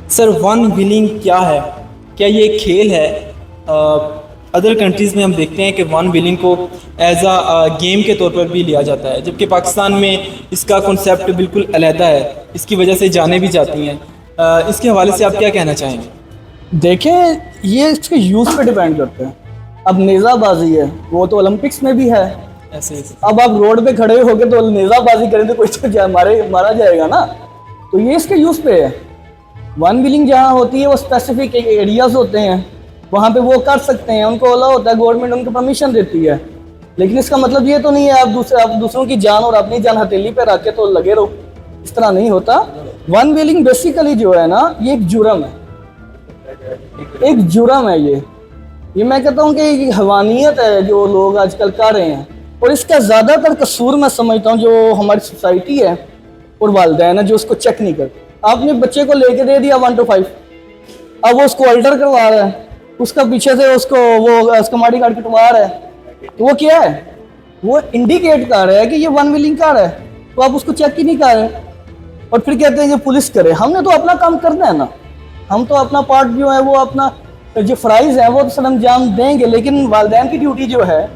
Sir one wheeling क्या है? क्या ये एक खेल है? अदर कंट्रीज़ में हम देखते हैं कि वन व्हीलिंग को एज आ गेम के तौर पर भी लिया जाता है, जबकि पाकिस्तान में इसका कॉन्सेप्ट बिल्कुल अलहदा है। इसकी वजह से जाने भी जाती हैं। इसके हवाले से आप क्या कहना चाहेंगे? देखें, ये इसके यूज़ पे डिपेंड करते हैं। अब नेज़ाबाजी है, वो तो ओलंपिक्स में भी है। ऐसे ही अब आप रोड पे खड़े होकर तो नेज़ाबाजी करें तो कोई तो मारा जाएगा ना। तो ये इसके यूज़ पे है। वन व्हीलिंग जहाँ होती है वो स्पेसिफिक एरियाज होते हैं, वहाँ पे वो कर सकते हैं, उनको अलाउ होता है, गवर्नमेंट उनको परमिशन देती है। लेकिन इसका मतलब ये तो नहीं है आप दूसरों की जान और अपनी जान हथेली पे रख के तो लगे रहो। इस तरह नहीं होता। वन व्हीलिंग बेसिकली जो है ना, ये एक जुर्म है। एक जुर्म है ये मैं कहता हूँ कि हवानियत है जो लोग आजकल कर रहे हैं। और इसका ज़्यादातर कसूर मैं समझता हूँ जो हमारी सोसाइटी है और वालिदैन है जो उसको चेक नहीं करते। आपने बच्चे को लेके दे दिया 1 to 5, अब वो उसको अल्टर करवा रहा है, उसका पीछे से उसको वो उसका माड़ी कार्ड कटवा रहा है, तो वो क्या है? वो इंडिकेट कर रहा है कि ये वन व्हीलिंग कार है। तो आप उसको चेक ही नहीं कर रहे और फिर कहते हैं कि पुलिस करे। हमने तो अपना काम करना है ना, हम तो अपना पार्ट जो है वो अपना जो फ़राइज़ है वो तो सर अंजाम देंगे। लेकिन वालिदैन की ड्यूटी जो है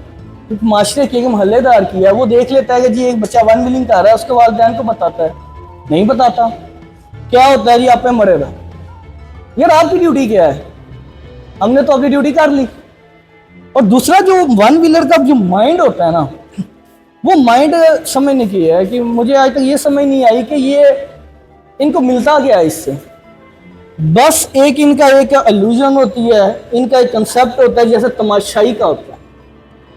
माशरे की, एक महल्लेदार की है, वो देख लेता है कि जी एक बच्चा वन व्हीलिंग कर रहा है, उसके वालिदैन को बताता है? नहीं बताता। क्या होता है जी, आप पे मरेगा। यार आपकी ड्यूटी क्या है? हमने तो अपनी ड्यूटी कर ली। और दूसरा जो वन व्हीलर का जो माइंड होता है ना, वो माइंड समझने की है कि मुझे आज तक ये समझ नहीं आई कि ये इनको मिलता क्या है इससे। बस इनका एक इल्यूजन होती है, इनका एक कंसेप्ट होता है जैसे तमाशाई का होता है।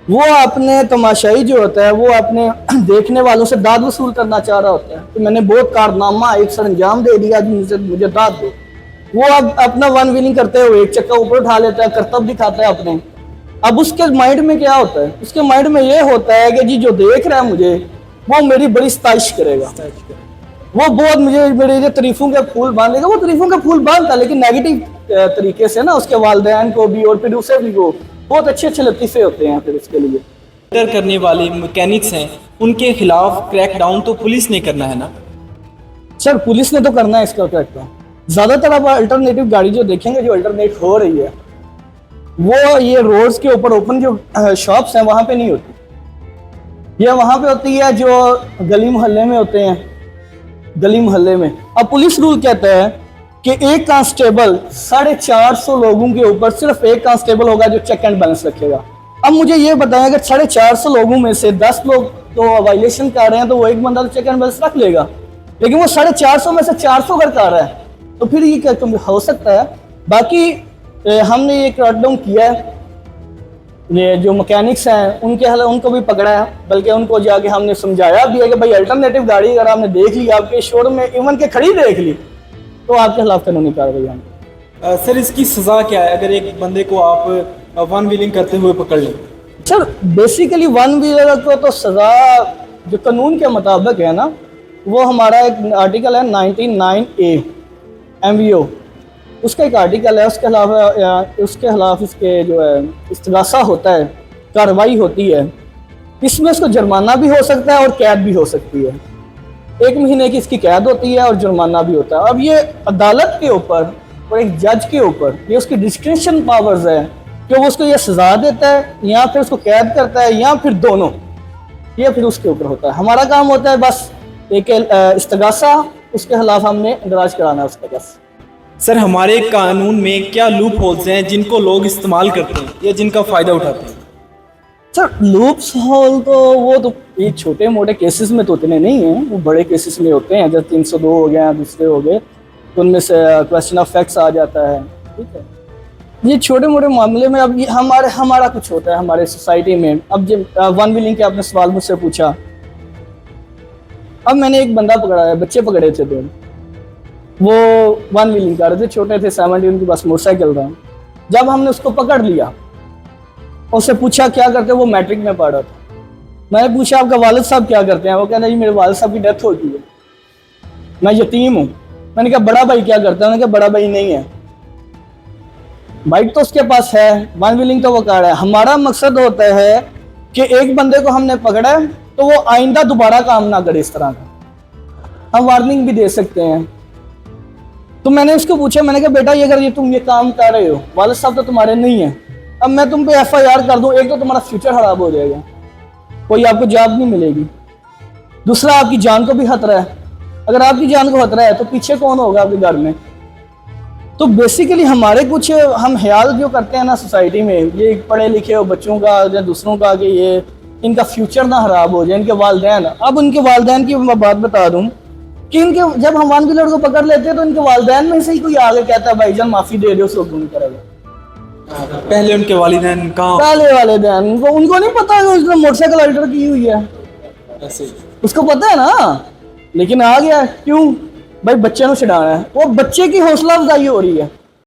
वो अपने तमाशाई जो होता है वो अपने देखने वालों से दाद वसूल करना चाह रहा होता है कि मैंने बहुत कारनामा एक सर अंजाम दे दिया, मुझे दाद दो। वो अब अपना वन व्हीलिंग करते हुए एक चक्का ऊपर उठा लेता है, करतब दिखाता है अपने। अब उसके माइंड में क्या होता है? उसके माइंड में ये होता है कि जी जो देख रहा है मुझे वो मेरी बड़ी सताइश करेगा, वो बहुत मुझे मेरे जो तारीफों के फूल बांधेगा। वो तारीफों के फूल बांधता, लेकिन नेगेटिव तरीके से ना, उसके वालिदैन को भी और फिर उसे भी को बहुत अच्छे लतीफ़े होते हैं फिर उसके लिए। अल्टर करने वाले मैकेनिक्स हैं, उनके खिलाफ क्रैक डाउन तो पुलिस ने करना है ना? सर पुलिस ने तो करना है इसका क्रैकडाउन। ज़्यादातर आप अल्टरनेटिव गाड़ी जो देखेंगे जो अल्टरनेट हो रही है वो ये रोड्स के ऊपर ओपन जो शॉप्स हैं वहाँ पे नहीं होती। ये वहाँ पे होती है जो गली मोहल्ले में होते हैं, गली मोहल्ले में। अब पुलिस रूल कहता है कि एक कांस्टेबल 450 लोगों के ऊपर सिर्फ एक कांस्टेबल होगा जो चेक एंड बैलेंस रखेगा। अब मुझे ये बताएं, अगर 450 लोगों में से 10 लोग तो वायलेशन कर रहे हैं तो वो एक बंदा तो चेक एंड बैलेंस रख लेगा, लेकिन वो 450 में से 400 अगर कर रहा है तो फिर ये क्या हो सकता है? बाकी हमने ये क्रैकडाउन किया है, ये जो मैकेनिक्स हैं उनको भी पकड़ा है, बल्कि उनको जाके हमने समझाया भी है कि भाई अल्टरनेटिव गाड़ी अगर आपने देख ली, आपके शोरूम में इवन के खड़ी देख ली, तो आपके खिलाफ कानूनी कार्रवाई आएगी। सर इसकी सज़ा क्या है अगर एक बंदे को आप वन व्हीलिंग करते हुए पकड़ लें? सर बेसिकली वन व्हीलर को तो सज़ा जो कानून के मुताबिक है ना, वो हमारा एक आर्टिकल है 99A MVO, उसका एक आर्टिकल है। उसके खिलाफ इसके जो है इस्तिगासा होता है, कार्रवाई होती है। इसमें उसको जुर्माना भी हो सकता है और कैद भी हो सकती है। 1 महीने की इसकी कैद होती है और जुर्माना भी होता है। अब ये अदालत के ऊपर और एक जज के ऊपर ये उसकी डिस्क्रिप्शन पावर्स है कि वो उसको ये सज़ा देता है या फिर उसको कैद करता है या फिर दोनों, ये फिर उसके ऊपर होता है। हमारा काम होता है बस एक इस्तिगासा, उसके खिलाफ हमने इंदराज कराना है उसका बस। सर हमारे कानून में क्या लूप होल्स हैं जिनको लोग इस्तेमाल करते हैं या जिनका फ़ायदा उठाते हैं? सर लूप्स होल तो वो तो ये छोटे मोटे केसेस में तो उतने नहीं हैं, वो बड़े केसेस में होते हैं। जैसे 302 हो गया, दूसरे हो गए, तो उनमें से क्वेश्चन ऑफ फैक्ट्स आ जाता है। ठीक है, ये छोटे मोटे मामले में अब ये हमारा कुछ होता है हमारे सोसाइटी में। अब जब वन व्हीलिंग के आपने सवाल मुझसे पूछा, अब मैंने एक बंदा पकड़ा है, बच्चे पकड़े थे 2, वो वन व्हीलिंग कर रहे थे, छोटे थे, 17 उनके पास मोटरसाइकिल था। जब हमने उसको पकड़ लिया, उससे पूछा क्या करते हैं, वो मैट्रिक में पढ़ रहा था। मैंने पूछा आपका वालिद साहब क्या करते हैं? वो कहना जी मेरे वालिद साहब की डेथ हो गई है, मैं यतीम हूँ। मैंने कहा बड़ा भाई क्या करता है? उन्होंने कहा बड़ा भाई नहीं है, बाइक तो उसके पास है, वन व्हीलिंग तो वो कर रहा है। हमारा मकसद होता है कि एक बंदे को हमने पकड़ा है तो वो आइंदा दोबारा काम ना करे इस तरह का। हम वार्निंग भी दे सकते हैं तो मैंने उसको पूछा, मैंने कहा बेटा ये अगर ये तुम ये काम कर रहे हो, वालिद साहब तो तुम्हारे नहीं है, अब मैं तुम पे FIR कर दूं, एक तो तुम्हारा फ्यूचर खराब हो जाएगा, कोई आपको जॉब नहीं मिलेगी, दूसरा आपकी जान को भी खतरा है। अगर आपकी जान को खतरा है तो पीछे कौन होगा आपके घर में? तो बेसिकली हमारे कुछ हम ख्याल जो करते हैं ना सोसाइटी में, ये पढ़े लिखे हो बच्चों का या दूसरों का, कि ये इनका फ्यूचर ना खराब हो जाए, इनके वालिदैन। अब उनके वालिदैन की मैं बात बता दूं कि इनके जब हम 1 बिलियन को पकड़ लेते हैं तो इनके वालिदैन में से ही कोई आगे कहता है भाईजान माफी दे दो, उसको नहीं करेगा। पहले उनके वालिदैन कहाँ? पहले वालिदैन उनको नहीं पता है उसने मोटरसाइकिल ऑर्डर की हुई है, ऐसे उसको पता है ना, लेकिन आ गया क्यों? भाई बच्चे को छुड़ाना है, वो बच्चे की हौसला अफजाई हो रही है।